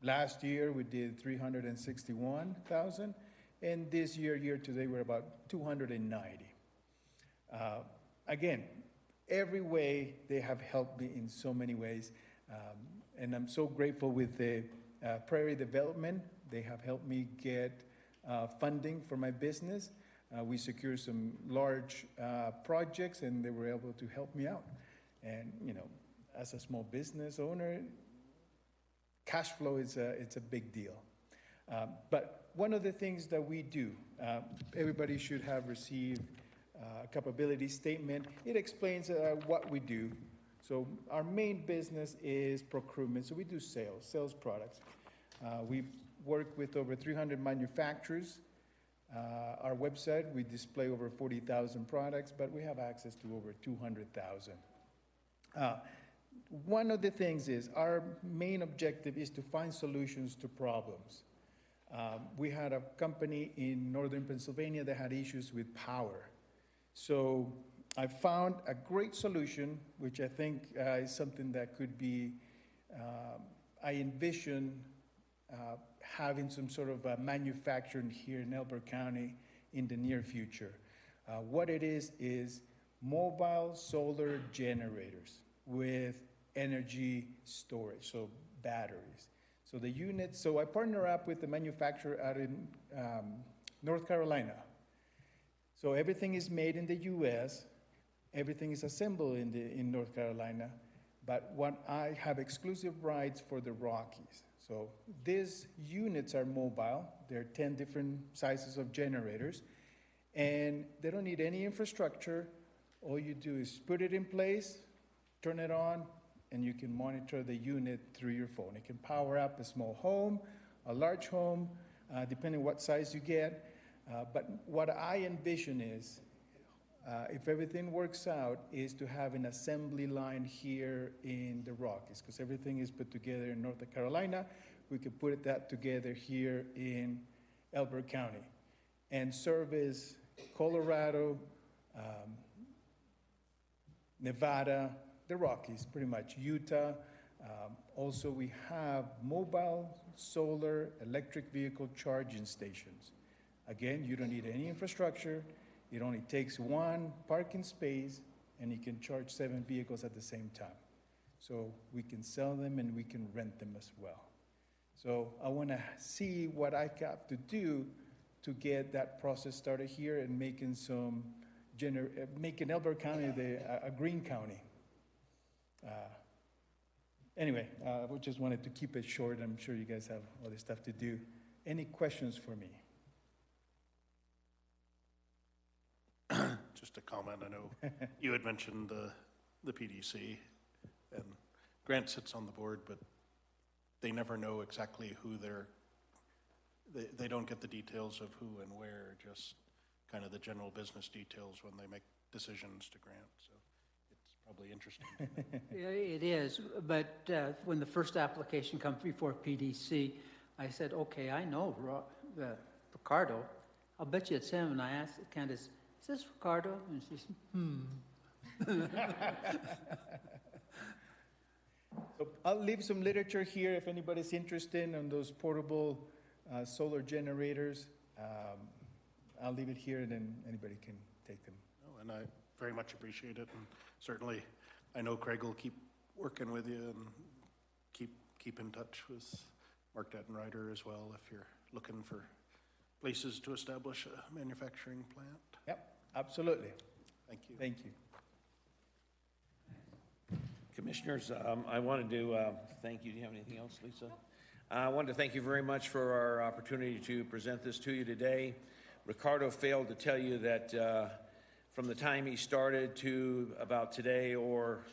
Last year, we did 361,000, and this year to date, we're about 290. Again, every way they have helped me in so many ways, and I'm so grateful with the Prairie Development. They have helped me get funding for my business. We secured some large projects, and they were able to help me out. And as a small business owner, cash flow it's a big deal. But one of the things that we do, everybody should have received a capability statement. It explains what we do. So our main business is procurement. So we do sales products. We work with over 300 manufacturers. Our website, we display over 40,000 products, but we have access to over 200,000. One of the things is our main objective is to find solutions to problems. We had a company in northern Pennsylvania that had issues with power. So I found a great solution, which I think is something that could be, I envision having some sort of manufacturing here in Elbert County in the near future. What it is mobile solar generators with energy storage, so batteries. So the units, so I partner up with the manufacturer out in North Carolina. So everything is made in the US, everything is assembled in North Carolina, but what I have exclusive rights for the Rockies. So these units are mobile. There are 10 different sizes of generators, and they don't need any infrastructure. All you do is put it in place, turn it on, and you can monitor the unit through your phone. It can power up a small home, a large home, depending what size you get. But what I envision is, if everything works out, is to have an assembly line here in the Rockies, because everything is put together in North Carolina. We could put that together here in Elbert County and service Colorado, Nevada, the Rockies, pretty much, Utah. Also, we have mobile solar electric vehicle charging stations. Again, you don't need any infrastructure. It only takes one parking space, and you can charge 7 vehicles at the same time. So we can sell them and we can rent them as well. So I want to see what I have to do to get that process started here and making Elbert County a green county. Anyway, we just wanted to keep it short. I'm sure you guys have other stuff to do. Any questions for me? Just a comment, I know you had mentioned the PDC, and Grant sits on the board, but they never know exactly who they don't get the details of who and where, just kind of the general business details when they make decisions to grant, so it's probably interesting. It is, but when the first application comes before PDC, I said, okay, I know Ricardo. I'll bet you it's him. And I asked Candace, is this Ricardo? And she said, So I'll leave some literature here if anybody's interested in those portable solar generators. I'll leave it here, and then anybody can take them. Oh, and I very much appreciate it, and certainly I know Craig will keep working with you and keep in touch with Mark Dettenreiter as well if you're looking for places to establish a manufacturing plant. Yep, absolutely. Thank you. Thank you. Commissioners, I wanted to thank you. Do you have anything else, Lisa? I wanted to thank you very much for our opportunity to present this to you today. Ricardo failed to tell you that from the time he started to about today or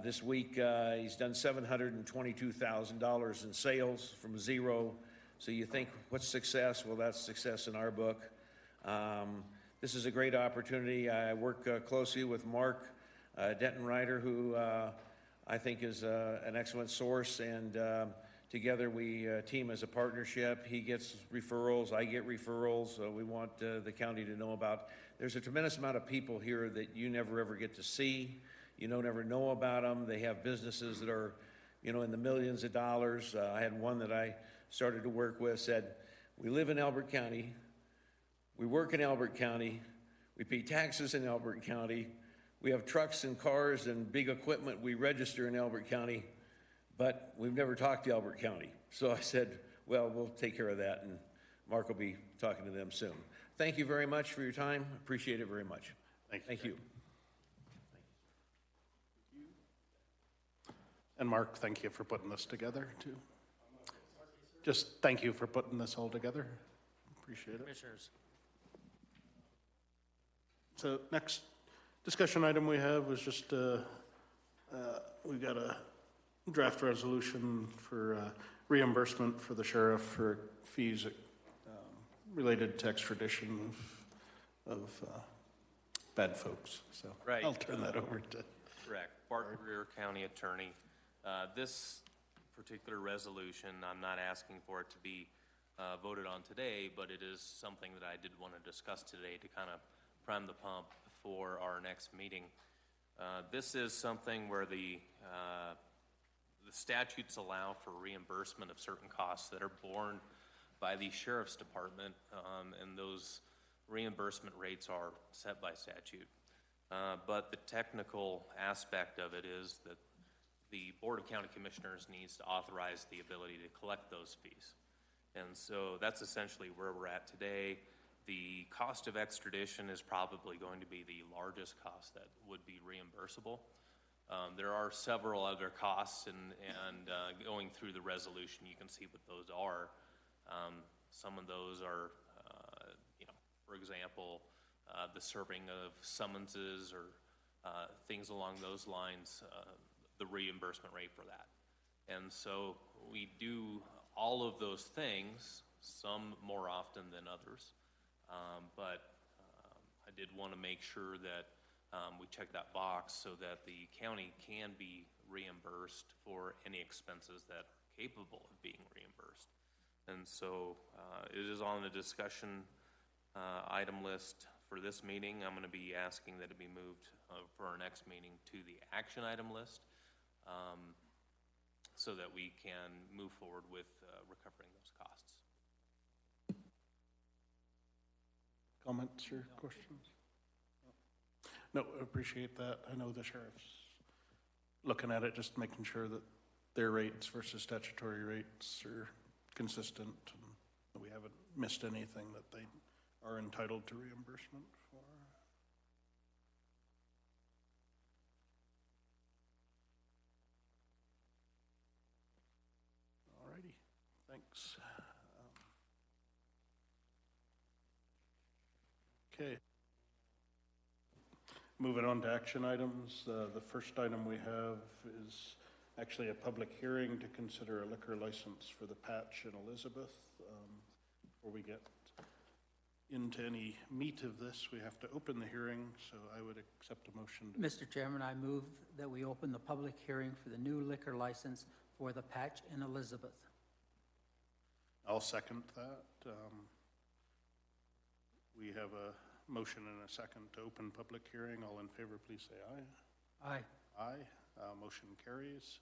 this week, he's done $722,000 in sales from zero. So you think, what's success? Well, that's success in our book. This is a great opportunity. I work closely with Mark Dettenreiter, who I think is an excellent source, and together we team as a partnership. He gets referrals, I get referrals. We want the county to know about. There's a tremendous amount of people here that you never ever get to see. You don't ever know about them. They have businesses that are, in the millions of dollars. I had one that I started to work with said, we live in Elbert County, we work in Elbert County, we pay taxes in Elbert County, we have trucks and cars and big equipment we register in Elbert County, but we've never talked to Elbert County. So I said, well, we'll take care of that, and Mark will be talking to them soon. Thank you very much for your time. Appreciate it very much. Thank you. And Mark, thank you for putting this together, too. Just thank you for putting this all together. Appreciate it. Commissioners. So next discussion item we have was just, we've got a draft resolution for reimbursement for the sheriff for fees related to extradition of bad folks. So Right. I'll turn that over to. Correct. Bart Greer, County Attorney. This particular resolution, I'm not asking for it to be voted on today, but it is something that I did want to discuss today to kind of prime the pump for our next meeting. This is something where the statutes allow for reimbursement of certain costs that are borne by the Sheriff's Department, and those reimbursement rates are set by statute. But the technical aspect of it is that the Board of County Commissioners needs to authorize the ability to collect those fees. And so that's essentially where we're at today. The cost of extradition is probably going to be the largest cost that would be reimbursable. There are several other costs, and going through the resolution, you can see what those are. Some of those are, for example, the serving of summonses or things along those lines, the reimbursement rate for that. And so we do all of those things, some more often than others, but I did want to make sure that we check that box so that the county can be reimbursed for any expenses that are capable of being reimbursed. And so it is on the discussion item list for this meeting. I'm going to be asking that it be moved for our next meeting to the action item list so that we can move forward with recovering those costs. Comments or questions? No, I appreciate that. I know the sheriff's looking at it, just making sure that their rates versus statutory rates are consistent and that we haven't missed anything that they are entitled to reimbursement for. Alrighty, thanks. Okay. Moving on to action items. The first item we have is actually a public hearing to consider a liquor license for the Patch in Elizabeth. Before we get into any meat of this, we have to open the hearing, so I would accept a motion. Mr. Chairman, I move that we open the public hearing for the new liquor license for the Patch in Elizabeth. I'll second that. We have a motion and a second to open public hearing. All in favor, please say aye. Aye. Aye. Motion carries.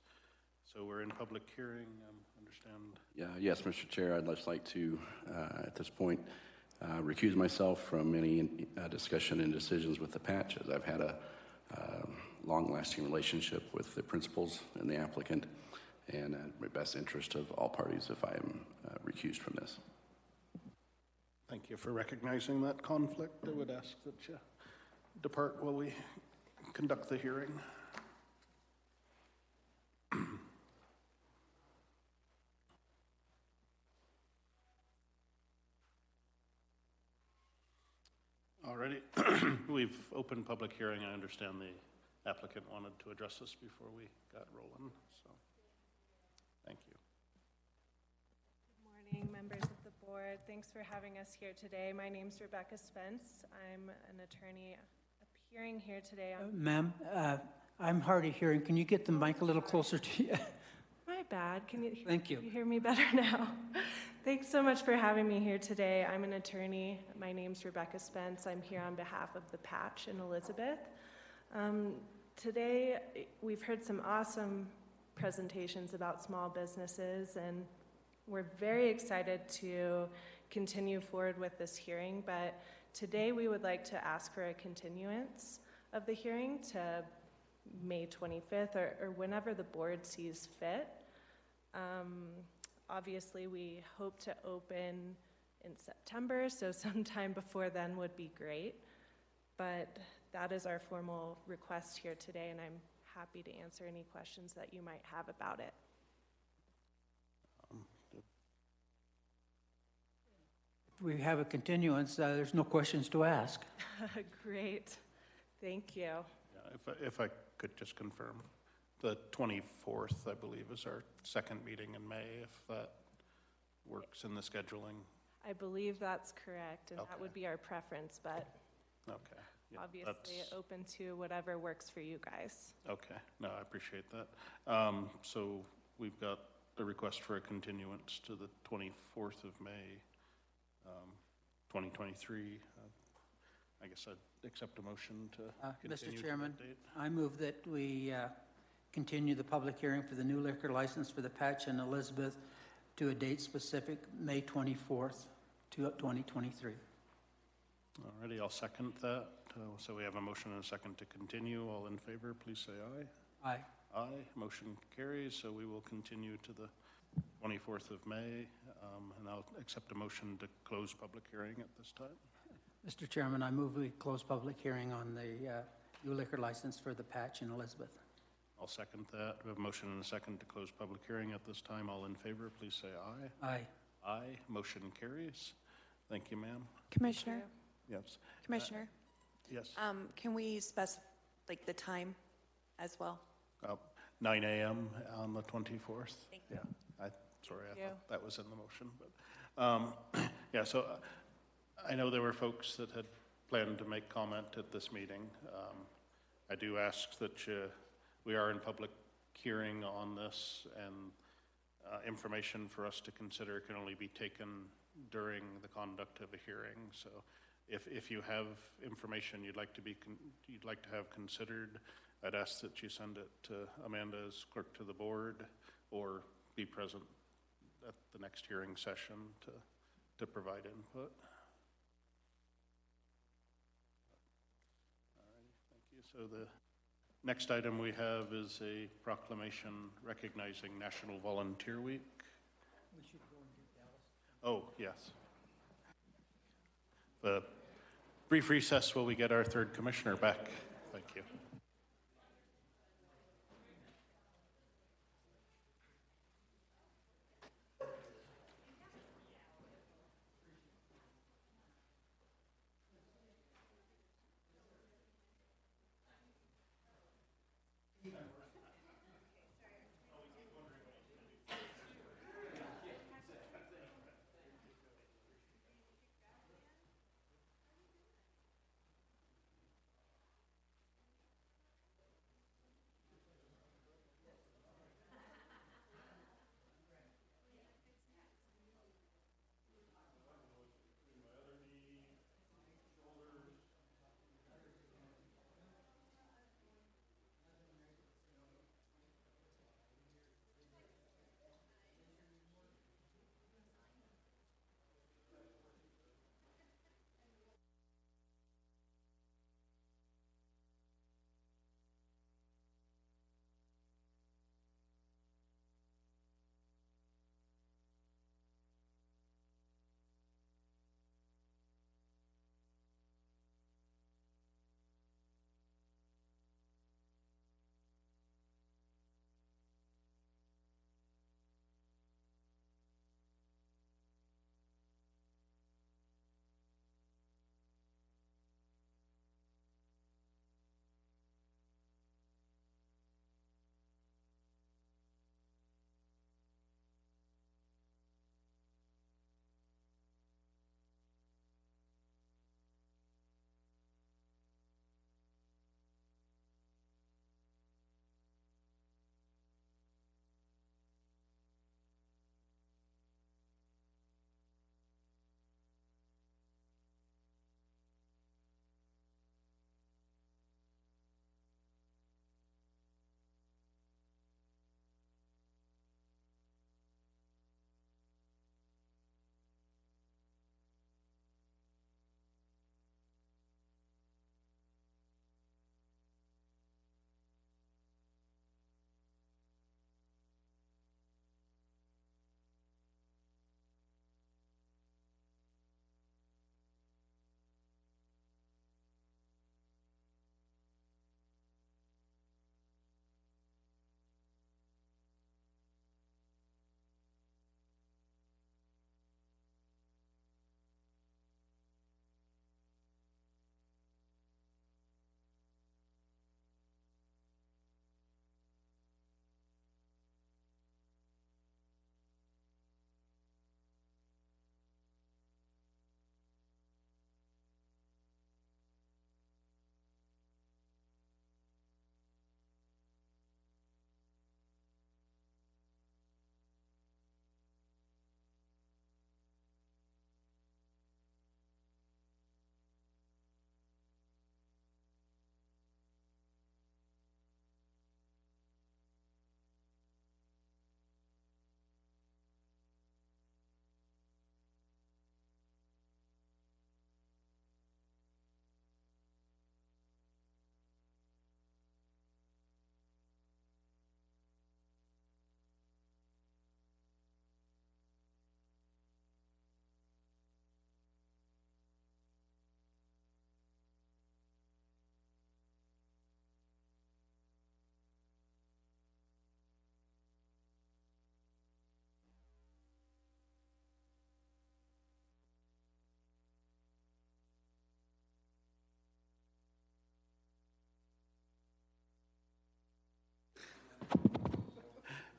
So we're in public hearing. Understand? Yeah, yes, Mr. Chair, I'd just like to, at this point, recuse myself from any discussion and decisions with the Patch, as I've had a long-lasting relationship with the principals and the applicant, and my best interest of all parties if I am recused from this. Thank you for recognizing that conflict. I would ask that you depart while we conduct the hearing. Alrighty, we've opened public hearing. I understand the applicant wanted to address us before we got rolling, so thank you. Good morning, members of the board. Thanks for having us here today. My name's Rebecca Spence. I'm an attorney appearing here today on... Ma'am, I'm hard of hearing. Can you get the mic a little closer to you? My bad. Can you, Thank you. Can you hear me better now? Thanks so much for having me here today. I'm an attorney. My name's Rebecca Spence. I'm here on behalf of the Patch in Elizabeth. Today, we've heard some awesome presentations about small businesses, and we're very excited to continue forward with this hearing, but today we would like to ask for a continuance of the hearing to May 25th or whenever the board sees fit. Obviously, we hope to open in September, so sometime before then would be great. But that is our formal request here today, and I'm happy to answer any questions that you might have about it. If we have a continuance, there's no questions to ask. Great. Thank you. Yeah, if I could just confirm. The 24th, I believe, is our second meeting in May, if that works in the scheduling. I believe that's correct, and Okay. that would be our preference, but Okay. Yeah, obviously open to whatever works for you guys. Okay. No, I appreciate that. So we've got a request for a continuance to the 24th of May, 2023. I guess I'd accept a motion to continue. Mr. Chairman, to that date. I move that we continue the public hearing for the new liquor license for the Patch in Elizabeth to a date specific, May 24th, 2023. Alrighty, I'll second that. So we have a motion and a second to continue. All in favor, please say aye. Aye. Aye. Motion carries, so we will continue to the 24th of May, and I'll accept a motion to close public hearing at this time. Mr. Chairman, I move we close public hearing on the new liquor license for the Patch in Elizabeth. I'll second that. We have a motion and a second to close public hearing at this time. All in favor, please say aye. Aye. Aye. Motion carries. Thank you, ma'am. Commissioner, Yes. Commissioner, Yes. can we specify, like, the time as well? 9 a.m. on the 24th. Thank you. Yeah. Sorry, I Thank you. thought that was in the motion, but, yeah, so I know there were folks that had planned to make comment at this meeting. I do ask that we are in public hearing on this, and information for us to consider can only be taken during the conduct of a hearing. So if you have information you'd like to have considered, I'd ask that you send it to Amanda as clerk to the board, or be present at the next hearing session to provide input. All right, thank you. So the next item we have is a proclamation recognizing National Volunteer Week. We should go and get Dallas. Oh, yes. The brief recess while we get our third commissioner back. Thank you.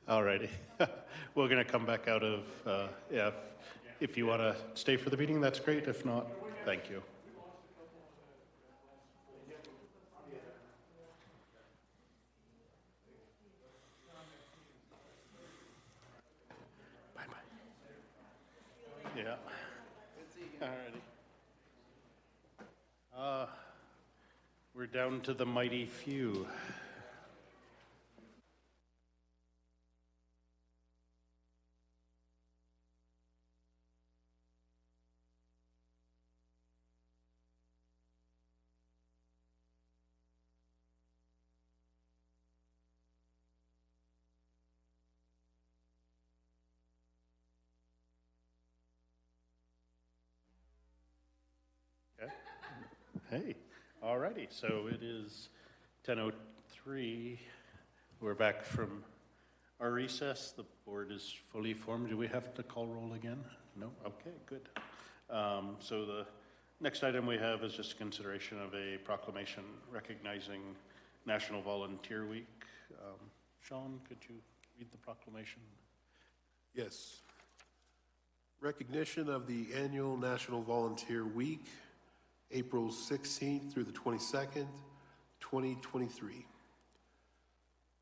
All righty. We're going to come back out of, yeah, if you want to stay for the meeting, that's great. If not, thank you. Bye-bye. Yeah. All righty. We're down to the mighty few. Okay. Hey, all righty. So it is 10:03. We're back from our recess. The board is fully formed. Do we have to call roll again? No? Okay, good. So the next item we have is just consideration of a proclamation recognizing National Volunteer Week. Sean, could you read the proclamation? Yes. Recognition of the annual National Volunteer Week, April 16th through the 22nd, 2023.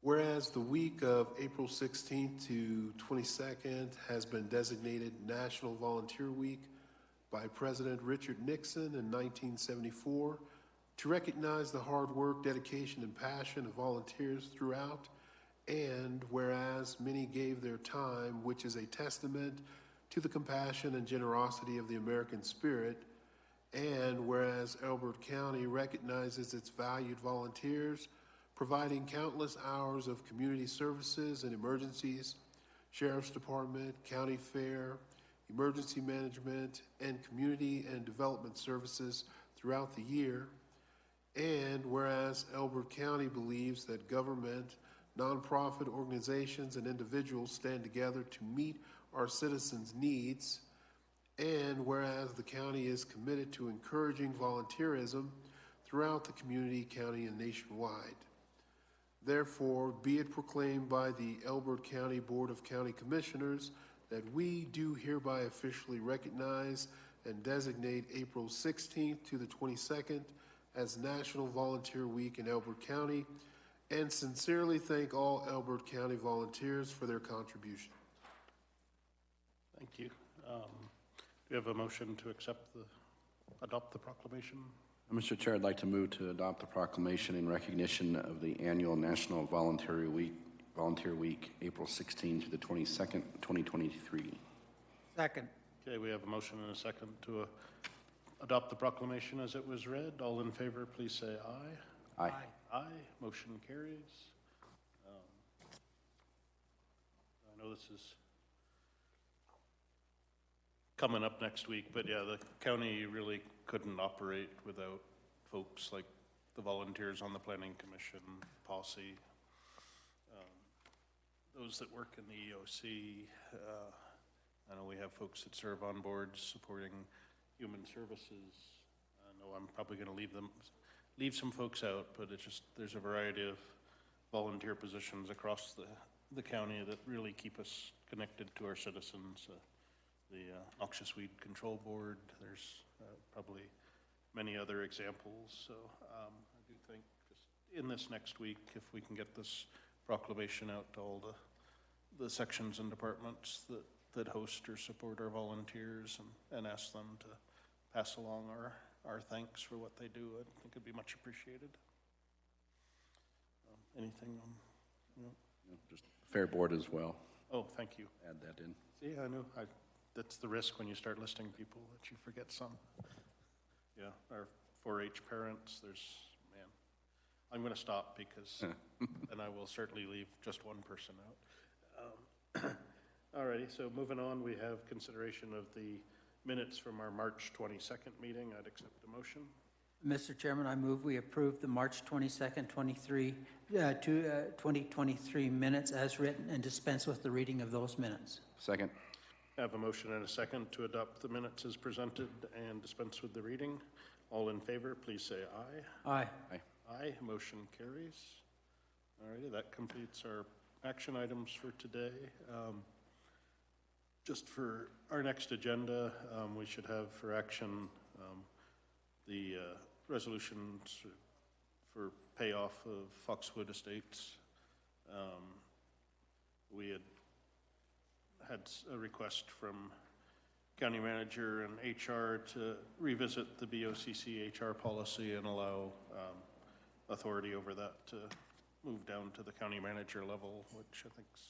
Whereas the week of April 16th to 22nd has been designated National Volunteer Week by President Richard Nixon in 1974 to recognize the hard work, dedication, and passion of volunteers throughout, and whereas many gave their time, which is a testament to the compassion and generosity of the American spirit, and whereas Elbert County recognizes its valued volunteers, providing countless hours of community services and emergencies, Sheriff's Department, County Fair, emergency management, and community and development services throughout the year, and whereas Elbert County believes that government, nonprofit organizations, and individuals stand together to meet our citizens' needs, and whereas the county is committed to encouraging volunteerism throughout the community, county, and nationwide. Therefore, be it proclaimed by the Elbert County Board of County Commissioners that we do hereby officially recognize and designate April 16th to the 22nd as National Volunteer Week in Elbert County, and sincerely thank all Elbert County volunteers for their contribution. Thank you. Do you have a motion to adopt the proclamation? Mr. Chair, I'd like to move to adopt the proclamation in recognition of the annual National Volunteer Week, April 16 to the 22nd, 2023. Second. Okay, we have a motion and a second to adopt the proclamation as it was read. All in favor, please say aye. Aye. Aye. Motion carries. I know this is coming up next week, but yeah, the county really couldn't operate without folks like the volunteers on the Planning Commission, posse, those that work in the EOC. I know we have folks that serve on boards supporting human services. I know I'm probably going to leave some folks out, but it's just, there's a variety of volunteer positions across the county that really keep us connected to our citizens. The Noxious Weed Control Board, there's probably many other examples. So I do think just in this next week, if we can get this proclamation out to all the sections and departments that host or support our volunteers and ask them to pass along our thanks for what they do, I think it'd be much appreciated. Anything on, Just fair board as well. Oh, thank you. Add that in. See, I know, that's the risk when you start listing people, that you forget some. Yeah, our 4-H parents, man, I'm going to stop because then I will certainly leave just one person out. Alrighty, so moving on, we have consideration of the minutes from our March 22nd meeting. I'd accept a motion. Mr. Chairman, I move we approve the March 22nd, 2023 minutes as written and dispense with the reading of those minutes. Second. I have a motion and a second to adopt the minutes as presented and dispense with the reading. All in favor, please say aye. Aye. Aye. Aye. Motion carries. All righty, that completes our action items for today. Just for our next agenda, we should have for action the resolutions for payoff of Foxwood Estates. We had a request from county manager and HR to revisit the BOCC HR policy and allow authority over that to move down to the county manager level, which I think's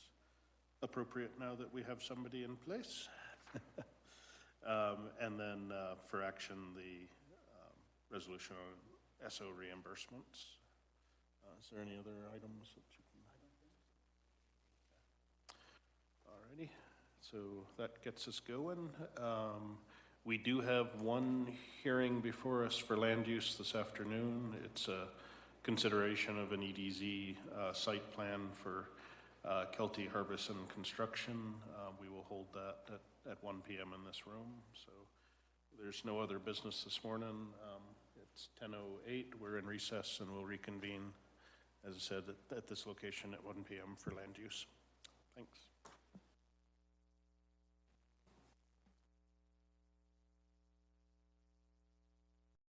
appropriate now that we have somebody in place. And then for action, the resolution on SO reimbursements. Is there any other items that you can? Alrighty, so that gets us going. We do have one hearing before us for land use this afternoon. It's a consideration of an EDZ site plan for Kelty Harbison Construction. We will hold that at 1 p.m. in this room. So there's no other business this morning. It's 10:08. We're in recess and we'll reconvene, as I said, at this location at 1 p.m. for land use. Thanks.